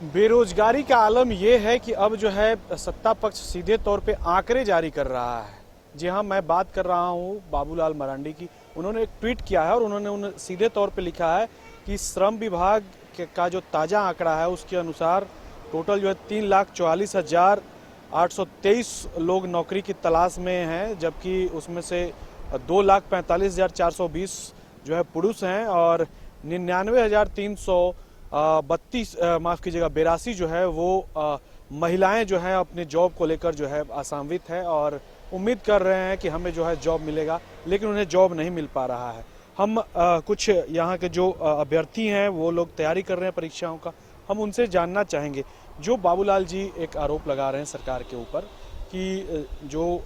बेरोजगारी का आलम यह है कि अब जो है सत्ता पक्ष सीधे तौर पे आंकड़े जारी कर रहा है। जी हाँ, मैं बात कर रहा हूँ बाबूलाल मरांडी की। उन्होंने एक ट्वीट किया है और उन्होंने सीधे तौर पे लिखा है कि श्रम विभाग का जो ताज़ा आंकड़ा है उसके अनुसार टोटल जो है 3,44,823 लोग नौकरी की तलाश में हैं, जबकि उसमें से 2,45,420 जो है पुरुष हैं और 99,332 माफ़ कीजिएगा 82 जो है वो महिलाएं जो हैं अपने जॉब को लेकर जो है आशान्वित है और उम्मीद कर रहे हैं कि हमें जो है जॉब मिलेगा, लेकिन उन्हें जॉब नहीं मिल पा रहा है। हम कुछ यहाँ के जो अभ्यर्थी हैं वो लोग तैयारी कर रहे हैं परीक्षाओं का, हम उनसे जानना चाहेंगे। जो बाबूलाल जी एक आरोप लगा रहे हैं सरकार के ऊपर कि जो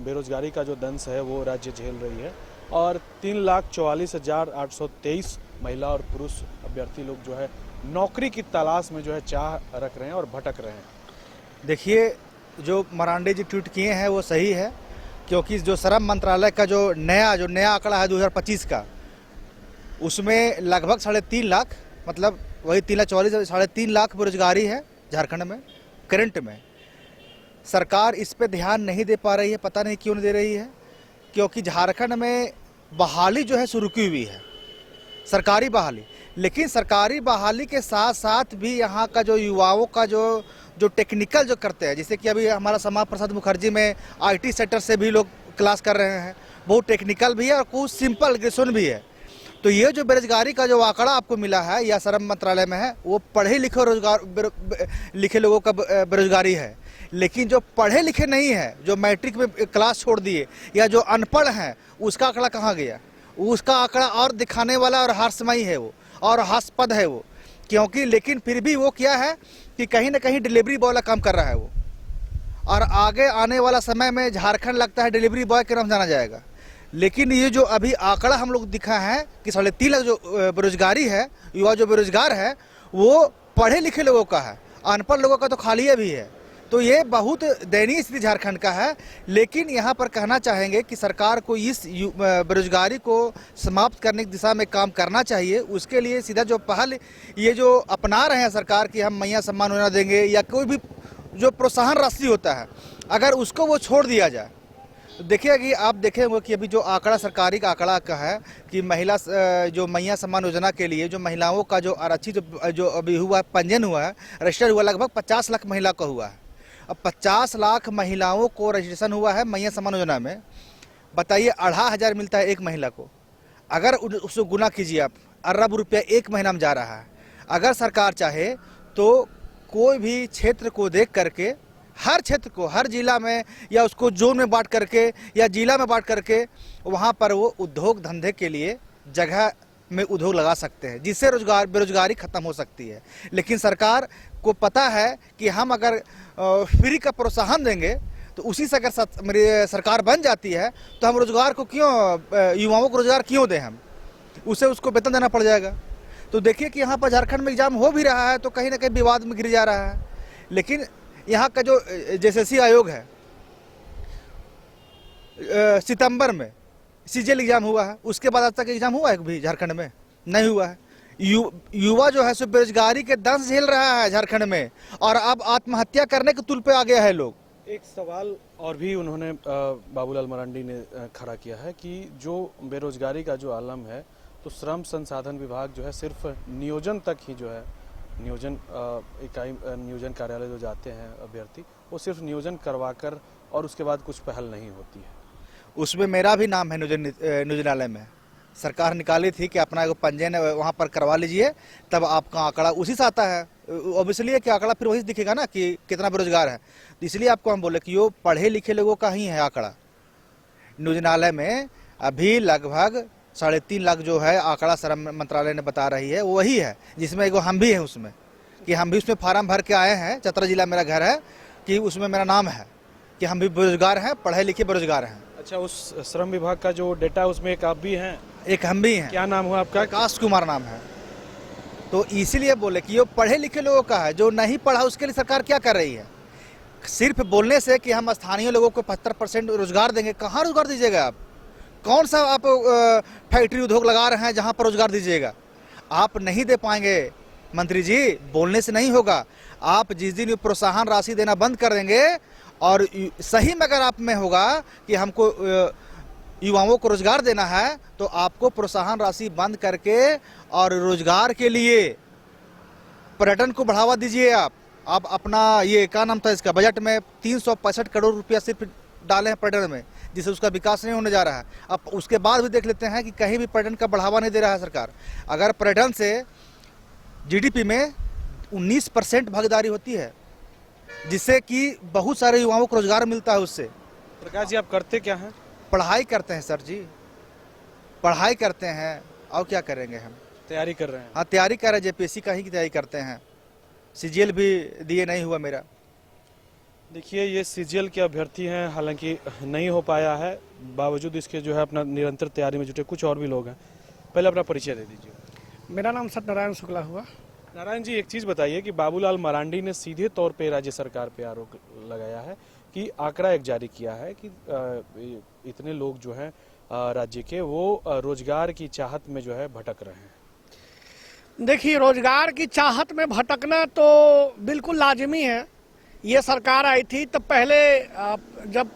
बेरोजगारी का जो दंश है वो राज्य झेल रही है और 3,44,823 महिला और पुरुष अभ्यर्थी लोग जो है नौकरी की तलाश में जो है चाह रख रहे हैं और भटक रहे हैं। देखिए, जो मरांडी जी ट्वीट किए हैं वो सही है, क्योंकि जो श्रम मंत्रालय का जो नया आंकड़ा है 2025 का, उसमें लगभग 3.5 लाख, मतलब वही 3,44,000 3.5 लाख बेरोजगारी है झारखंड में करंट में। सरकार इस पे ध्यान नहीं दे पा रही है, पता नहीं क्यों नहीं दे रही है, क्योंकि झारखंड में बहाली जो है शुरू की हुई है, सरकारी बहाली। लेकिन सरकारी बहाली के साथ साथ भी यहाँ का जो युवाओं का जो टेक्निकल जो करते हैं, जैसे कि अभी हमारा श्यामा प्रसाद मुखर्जी में IT सेक्टर से भी लोग क्लास कर रहे हैं, बहुत टेक्निकल भी है और कुछ सिंपल ग्रेजुएशन भी है। तो ये जो बेरोजगारी का जो आंकड़ा आपको मिला है या श्रम मंत्रालय में है, वो पढ़े लिखे लिखे लोगों का बेरोजगारी है। लेकिन जो पढ़े लिखे नहीं है, जो मैट्रिक में क्लास छोड़ दिए या जो अनपढ़ हैं, उसका आंकड़ा कहाँ गया? उसका आंकड़ा और दिखाने वाला और हास्यमयी है वो, और हास्यास्पद है वो, क्योंकि लेकिन फिर भी वो क्या है कि कहीं ना कहीं डिलीवरी बॉय का काम कर रहा है वो। और आगे आने वाला समय में झारखंड लगता है डिलीवरी बॉय के नाम जाना जाएगा। लेकिन ये जो अभी आंकड़ा हम लोग दिखा है कि 3.5 लाख जो बेरोजगारी है, युवा जो बेरोजगार है, वो पढ़े लिखे लोगों का है, अनपढ़ लोगों का तो खाली भी है। तो ये बहुत दयनीय स्थिति झारखंड का है। लेकिन यहाँ पर कहना चाहेंगे कि सरकार को इस बेरोजगारी को समाप्त करने की दिशा में काम करना चाहिए। उसके लिए सीधा जो पहल ये जो अपना रहे हैं सरकार की, हम मैया सम्मान योजना देंगे या कोई भी जो प्रोत्साहन राशि होता है, अगर उसको वो छोड़ दिया जाए तो देखिए कि आप देखेंगे कि अभी जो आंकड़ा सरकारी का आंकड़ा का है कि महिला जो मैया सम्मान योजना के लिए जो महिलाओं का जो आरक्षित जो अभी हुआ पंजीयन हुआ है, रजिस्टर हुआ, लगभग 50 लाख महिला का हुआ है। अब 50 लाख महिलाओं को रजिस्ट्रेशन हुआ है मैया सम्मान योजना में। बताइए 2,500 मिलता है एक महिला को, अगर उसको गुना कीजिए आप, अरब रुपया एक महीना में जा रहा है। अगर सरकार चाहे तो कोई भी क्षेत्र को देख करके, हर क्षेत्र को, हर जिला में या उसको जोन में बांट करके या जिला में बांट करके वहाँ पर वो उद्योग धंधे के लिए जगह में उद्योग लगा सकते हैं, जिससे बेरोजगारी खत्म हो सकती है। लेकिन सरकार को पता है कि हम अगर फ्री का प्रोत्साहन देंगे तो उसी से अगर मेरी सरकार बन जाती है तो हम रोजगार को क्यों, युवाओं को रोजगार क्यों दें हम, उसको वेतन देना पड़ जाएगा। तो देखिए कि यहाँ पर झारखंड में एग्जाम हो भी रहा है तो कहीं ना कहीं विवाद में गिर जा रहा है। लेकिन यहाँ का जो JSSC आयोग है, सितंबर में CGL एग्जाम हुआ है, उसके बाद आज तक एग्जाम हुआ है भी झारखंड में? नहीं हुआ है। युवा जो है सो बेरोजगारी के दंश झेल रहा है झारखंड में और अब आत्महत्या करने के तुल पे आ गया है लोग। एक सवाल और भी उन्होंने बाबूलाल मरांडी ने खड़ा किया है कि जो बेरोजगारी का जो आलम है, तो श्रम संसाधन विभाग जो है सिर्फ नियोजन तक ही जो है, नियोजन इकाई, नियोजन कार्यालय जो जाते हैं अभ्यर्थी, वो सिर्फ नियोजन करवाकर और उसके बाद कुछ पहल नहीं होती है। उसमें मेरा भी नाम है नियोजनालय में। सरकार निकाली थी कि अपना एक पंजीयन वहाँ पर करवा लीजिए, तब आपका आंकड़ा उसी से आता है। अब इसलिए कि आंकड़ा फिर वही दिखेगा ना कि कितना बेरोजगार है। तो इसलिए आपको हम बोले कि वो पढ़े लिखे लोगों का ही है आंकड़ा। नियोजनालय में अभी लगभग 3.5 लाख जो है आंकड़ा श्रम मंत्रालय ने बता रही है, वो वही है, जिसमें एगो हम भी हैं उसमें, कि हम भी उसमें फार्म भर के आए हैं। चतरा जिला मेरा घर है, कि उसमें मेरा नाम है कि हम भी बेरोजगार हैं, पढ़े लिखे बेरोजगार हैं। अच्छा, उस श्रम विभाग का जो डेटा है उसमें एक आप भी हैं? एक हम भी हैं। क्या नाम हुआ आपका? प्रकाश कुमार नाम है। तो इसीलिए बोले कि ये पढ़े लिखे लोगों का है, जो नहीं पढ़ा उसके लिए सरकार क्या कर रही है? सिर्फ बोलने से कि हम स्थानीय लोगों को 75% रोजगार देंगे, कहाँ रोजगार दीजिएगा आप? कौन सा आप फैक्ट्री उद्योग लगा रहे हैं जहाँ पर रोजगार दीजिएगा? आप नहीं दे पाएंगे। मंत्री जी, बोलने से नहीं होगा। आप जिस दिन ये प्रोत्साहन राशि देना बंद कर देंगे और सही में अगर आप में होगा कि हमको युवाओं को रोजगार देना है, तो आपको प्रोत्साहन राशि बंद करके और रोजगार के लिए पर्यटन को बढ़ावा दीजिए। आप अपना ये क्या नाम था इसका, बजट में 365 करोड़ रुपया सिर्फ डाले हैं पर्यटन में, जिससे उसका विकास नहीं होने जा रहा है। अब उसके बाद भी देख लेते हैं कि कहीं भी पर्यटन का बढ़ावा नहीं दे रहा है सरकार। अगर पर्यटन से जीडीपी में 19% भागीदारी होती है, जिससे कि बहुत सारे युवाओं को रोजगार मिलता है उससे। प्रकाश जी, आप करते क्या हैं? पढ़ाई करते हैं सर जी, पढ़ाई करते हैं, और क्या करेंगे हम। तैयारी कर रहे हैं? हाँ, तैयारी कर रहे हैं, जेपीएससी का ही की तैयारी करते हैं। सीजीएल भी दिए नहीं हुआ मेरा। देखिए, ये सीजीएल के अभ्यर्थी हैं, हालांकि नहीं हो पाया है, बावजूद इसके जो है अपना निरंतर तैयारी में जुटे कुछ और भी लोग हैं। पहले अपना परिचय दे दीजिए। मेरा नाम सत्यनारायण शुक्ला हुआ। नारायण जी, एक चीज़ बताइए कि बाबूलाल मरांडी ने सीधे तौर पे राज्य सरकार पे आरोप लगाया है कि आंकड़ा एक जारी किया है कि इतने लोग जो हैं राज्य के, वो रोजगार की चाहत में जो है भटक रहे हैं। देखिए, रोजगार की चाहत में भटकना तो बिल्कुल लाजमी है। ये सरकार आई थी तो पहले जब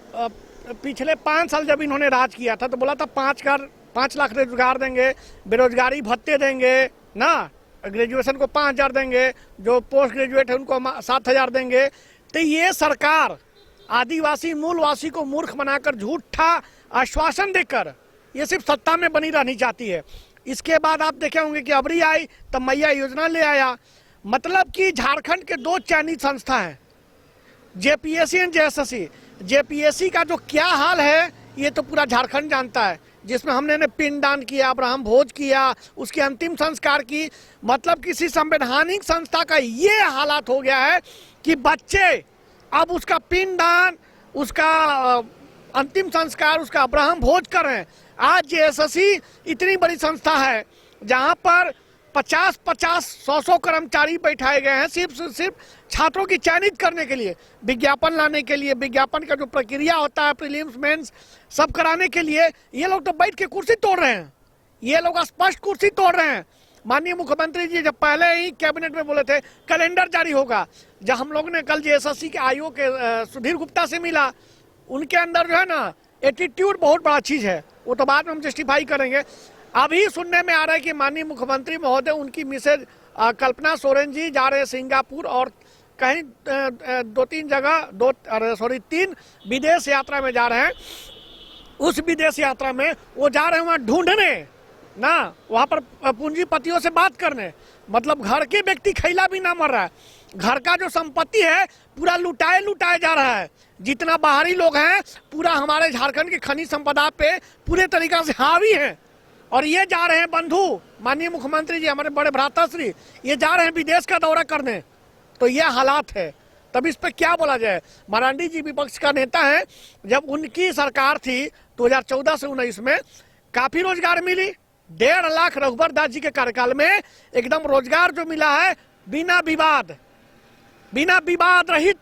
पिछले 5 साल जब इन्होंने राज किया था तो बोला था 5 लाख रोजगार देंगे, बेरोजगारी भत्ते देंगे ना, ग्रेजुएशन को 5,000 देंगे, जो पोस्ट ग्रेजुएट है उनको 7,000 देंगे। तो ये सरकार आदिवासी मूलवासी को मूर्ख बनाकर झूठा आश्वासन देकर ये सिर्फ सत्ता में बनी रहनी चाहती है। इसके बाद आप देखे होंगे कि अबरी आई तब मैया योजना ले आया। मतलब कि झारखंड के 2 चयनित संस्था हैं, जेपीएससी एंड जेएसएससी। जेपीएससी का जो क्या हाल है ये तो पूरा झारखंड जानता है, जिसमें हमने पिंडदान किया, अब्राहम भोज किया, उसके अंतिम संस्कार की। मतलब किसी संवैधानिक संस्था का ये हालात हो गया है कि बच्चे अब उसका पिंडदान, उसका अंतिम संस्कार, उसका अब्राहम भोज कर रहे हैं। आज जेएसएससी इतनी बड़ी संस्था है जहां पर 50-50, 100 कर्मचारी बैठाए गए हैं सिर्फ छात्रों की चयनित करने के लिए, विज्ञापन लाने के लिए, विज्ञापन का जो प्रक्रिया होता है, प्रीलिम्स मेंस सब कराने के लिए। ये लोग तो बैठ के कुर्सी तोड़ रहे हैं, ये लोग स्पष्ट कुर्सी तोड़ रहे हैं। माननीय मुख्यमंत्री जी जब पहले ही कैबिनेट में बोले थे कैलेंडर जारी होगा, जब हम लोग ने कल जेएसएससी के आईओ के सुधीर गुप्ता से मिला, उनके अंदर जो है ना एटीट्यूड बहुत बड़ा चीज है, वो तो बाद में हम जस्टिफाई करेंगे। अभी सुनने में आ रहा है कि माननीय मुख्यमंत्री महोदय, उनकी मिसेज कल्पना सोरेन जी जा रहे हैं सिंगापुर और कहीं 3 विदेश यात्रा में जा रहे हैं। उस विदेश यात्रा में वो जा रहे हैं वहाँ ढूंढने ना, वहाँ पर पूंजीपतियों से बात करने। मतलब घर के व्यक्ति खैला भी ना मर रहा है, घर का जो संपत्ति है पूरा लुटाए जा रहा है। जितना बाहरी लोग हैं पूरा हमारे झारखंड की खनिज संपदा पे पूरे तरीका से हावी हैं। और ये जा रहे हैं बंधु माननीय मुख्यमंत्री जी, हमारे बड़े भ्राताश्री, ये जा रहे हैं विदेश का दौरा करने। तो ये हालात है, तब इस पे क्या बोला जाए। मरांडी जी विपक्ष का नेता है, जब उनकी सरकार थी 2014 से 19 में काफी रोजगार मिली। 1.5 लाख रघुवर दास जी के कार्यकाल में एकदम रोजगार जो मिला है बिना विवाद रहित,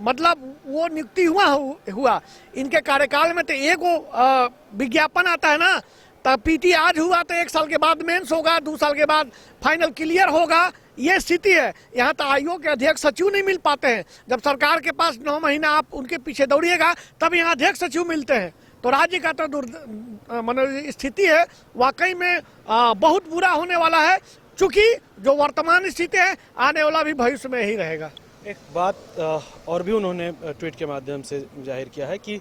मतलब वो नियुक्ति हुआ। इनके कार्यकाल में तो एक विज्ञापन आता है ना, तब पीटी आज हुआ तो 1 साल के बाद मेंस होगा, 2 साल के बाद फाइनल क्लियर होगा। ये स्थिति है। यहाँ तो आयोग के अध्यक्ष सचिव नहीं मिल पाते हैं। जब सरकार के पास 9 महीना आप उनके पीछे दौड़िएगा तब यहाँ अध्यक्ष सचिव मिलते हैं। तो राज्य का तो स्थिति है वाकई में बहुत बुरा होने वाला है, चूंकि जो वर्तमान स्थिति है आने वाला भी भविष्य में ही रहेगा। एक बात और भी उन्होंने ट्वीट के माध्यम से जाहिर किया है कि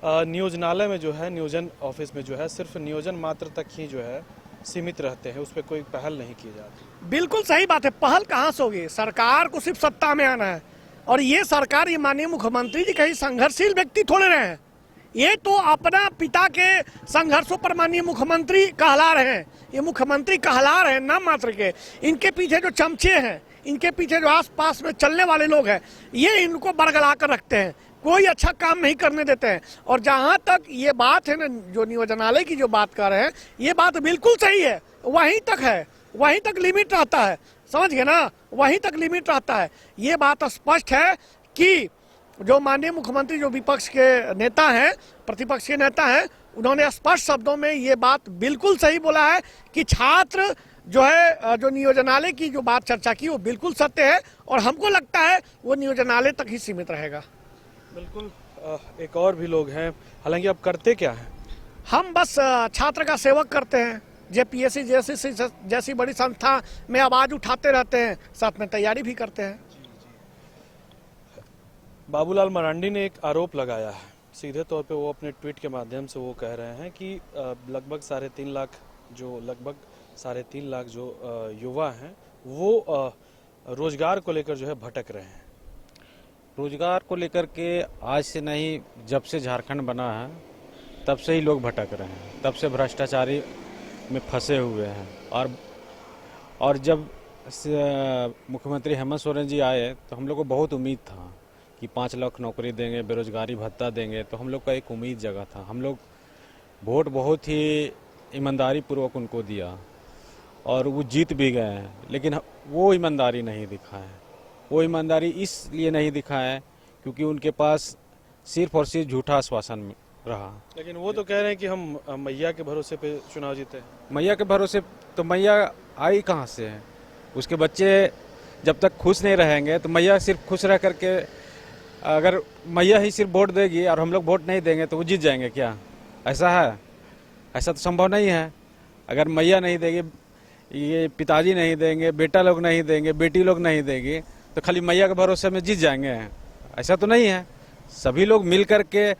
नियोजनालय में जो है, नियोजन ऑफिस में जो है, सिर्फ नियोजन मात्र तक ही जो है सीमित रहते हैं, उस पर कोई पहल नहीं की जाती। बिल्कुल सही बात है, पहल कहाँ से होगी। सरकार को सिर्फ सत्ता में आना है, और ये सरकार, ये माननीय मुख्यमंत्री जी कहीं संघर्षशील व्यक्ति थोड़े रहे हैं। ये तो अपना पिता के संघर्षों पर माननीय मुख्यमंत्री कहला रहे हैं। ये मुख्यमंत्री कहला रहे हैं नाम मात्र के। इनके पीछे जो चमचे हैं, इनके पीछे जो आसपास में चलने वाले लोग हैं, ये इनको बरगला कर रखते हैं, कोई अच्छा काम नहीं करने देते हैं। और जहां तक ये बात है ना, जो नियोजनालय की जो बात कर रहे हैं, ये बात बिल्कुल सही है, वहीं तक है, वहीं तक लिमिट रहता है, समझ गए ना, वहीं तक लिमिट रहता है। ये बात स्पष्ट है कि जो माननीय मुख्यमंत्री, जो विपक्ष के नेता हैं, प्रतिपक्ष के नेता हैं, उन्होंने स्पष्ट शब्दों में ये बात बिल्कुल सही बोला है कि छात्र जो है जो नियोजनालय की जो बात चर्चा की वो बिल्कुल सत्य है और हमको लगता है वो नियोजनालय तक ही सीमित रहेगा। बिल्कुल। एक और भी लोग हैं, हालांकि आप करते क्या हैं? हम बस छात्र का सेवक करते हैं, जेपीएससी जैसी बड़ी संस्था में आवाज उठाते रहते हैं, साथ में तैयारी भी करते हैं। बाबूलाल मरांडी ने एक आरोप लगाया है, सीधे तौर पे वो अपने ट्वीट के माध्यम से वो कह रहे हैं कि लगभग 3.5 लाख जो युवा हैं वो रोजगार को लेकर जो है भटक रहे हैं। रोजगार को लेकर के आज से नहीं, जब से झारखंड बना है तब से ही लोग भटक रहे हैं, तब से भ्रष्टाचारी में फंसे हुए हैं। और जब मुख्यमंत्री हेमंत सोरेन जी आए तो हम लोग को बहुत उम्मीद था कि 5 लाख नौकरी देंगे, बेरोजगारी भत्ता देंगे, तो हम लोग का एक उम्मीद जगा था। हम लोग वोट बहुत ही ईमानदारी पूर्वक उनको दिया और वो जीत भी गए हैं, लेकिन वो ईमानदारी नहीं दिखा है। वो ईमानदारी इसलिए नहीं दिखा है क्योंकि उनके पास सिर्फ और सिर्फ झूठा आश्वासन रहा। लेकिन वो तो कह रहे हैं कि हम मैया के भरोसे पे चुनाव जीते हैं। मैया के भरोसे तो मैया आई कहाँ से है? उसके बच्चे जब तक खुश नहीं रहेंगे तो मैया सिर्फ खुश रह करके, अगर मैया ही सिर्फ वोट देगी और हम लोग वोट नहीं देंगे तो वो जीत जाएंगे क्या? ऐसा है? ऐसा तो संभव नहीं है। अगर मैया नहीं देगी, ये पिताजी नहीं देंगे, बेटा लोग नहीं देंगे, बेटी लोग नहीं देगी, तो खाली मैया के भरोसे में जीत जाएंगे? ऐसा तो नहीं है। सभी लोग मिल करके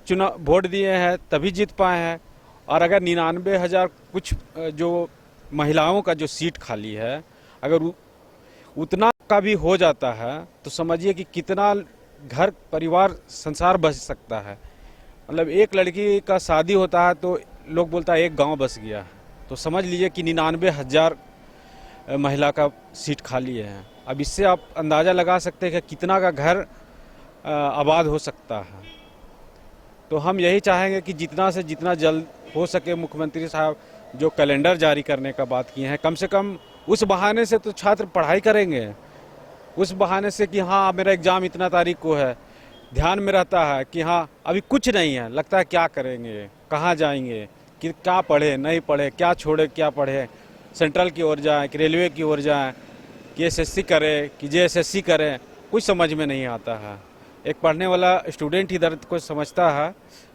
चुनाव वोट दिए हैं तभी जीत पाए हैं। और अगर 99,000 कुछ जो महिलाओं का जो सीट खाली है, अगर उतना का भी हो जाता है तो समझिए कि कितना घर परिवार संसार बच सकता है। मतलब एक लड़की का शादी होता है तो लोग बोलता है एक गांव बस गया, तो समझ लीजिए कि 99,000 महिला का सीट खाली है। अब इससे आप अंदाज़ा लगा सकते हैं कि कितना का घर आबाद हो सकता है। तो हम यही चाहेंगे कि जितना से जितना जल्द हो सके मुख्यमंत्री साहब जो कैलेंडर जारी करने का बात किए हैं, कम से कम उस बहाने से तो छात्र पढ़ाई करेंगे। उस बहाने से कि हाँ मेरा एग्ज़ाम इतना तारीख को है, ध्यान में रहता है कि हाँ अभी कुछ नहीं है, लगता है क्या करेंगे, कहाँ जाएंगे, कि क्या पढ़े नहीं पढ़े, क्या छोड़े क्या पढ़े, सेंट्रल की ओर जाएँ कि रेलवे की ओर जाएँ कि एसएससी करें कि जेएसएससी करें, कुछ समझ में नहीं आता है। एक पढ़ने वाला स्टूडेंट ही दर्द को समझता है।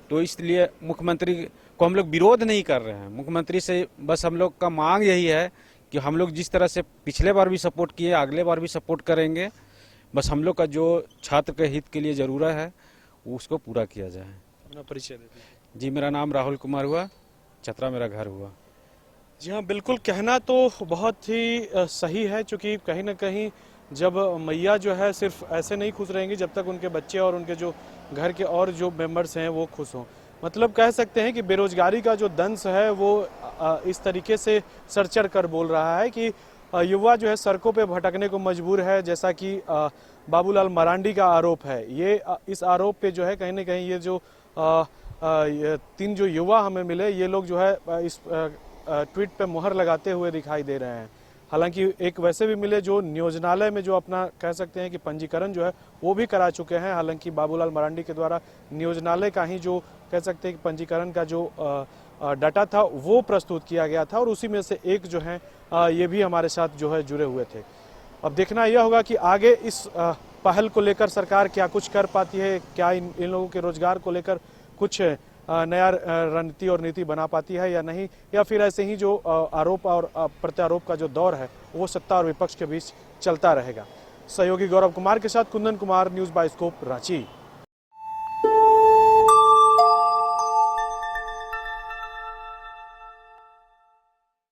तो इसलिए मुख्यमंत्री को हम लोग विरोध नहीं कर रहे हैं। मुख्यमंत्री से बस हम लोग का मांग यही है कि हम लोग जिस तरह से पिछले बार भी सपोर्ट किए, अगले बार भी सपोर्ट करेंगे। बस हम लोग का जो छात्र के हित के लिए ज़रूरत है उसको पूरा किया जाए। अपना परिचय देते हैं। जी, मेरा नाम राहुल कुमार हुआ, चतरा मेरा घर हुआ। जी हाँ, बिल्कुल। कहना तो बहुत ही सही है, क्योंकि कहीं ना कहीं जब मैया जो है सिर्फ ऐसे नहीं खुश रहेंगी जब तक उनके बच्चे और उनके जो घर के और जो मेंबर्स हैं वो खुश हों। मतलब कह सकते हैं कि बेरोजगारी का जो दंश है वो इस तरीके से सर चढ़ कर बोल रहा है कि युवा जो है सड़कों पे भटकने को मजबूर है, जैसा कि बाबूलाल मरांडी का आरोप है। ये इस आरोप पे जो है कहीं ना कहीं ये जो 3 जो युवा हमें मिले, ये लोग जो है इस ट्वीट पे मुहर लगाते हुए दिखाई दे रहे हैं। हालांकि एक वैसे भी मिले जो नियोजनालय में जो अपना कह सकते हैं कि पंजीकरण जो है वो भी करा चुके हैं। हालांकि बाबूलाल मरांडी के द्वारा नियोजनालय का ही जो कह सकते हैं कि पंजीकरण का जो डाटा था वो प्रस्तुत किया गया था, और उसी में से एक जो है ये भी हमारे साथ जो है जुड़े हुए थे। अब देखना यह होगा कि आगे इस पहल को लेकर सरकार क्या कुछ कर पाती है, क्या इन लोगों के रोजगार को लेकर कुछ नया रणनीति और नीति बना पाती है या नहीं, या फिर ऐसे ही जो आरोप और प्रत्यारोप का जो दौर है वो सत्ता और विपक्ष के बीच चलता रहेगा। सहयोगी गौरव कुमार के साथ कुंदन कुमार, न्यूज़ बाइस्कोप, रांची।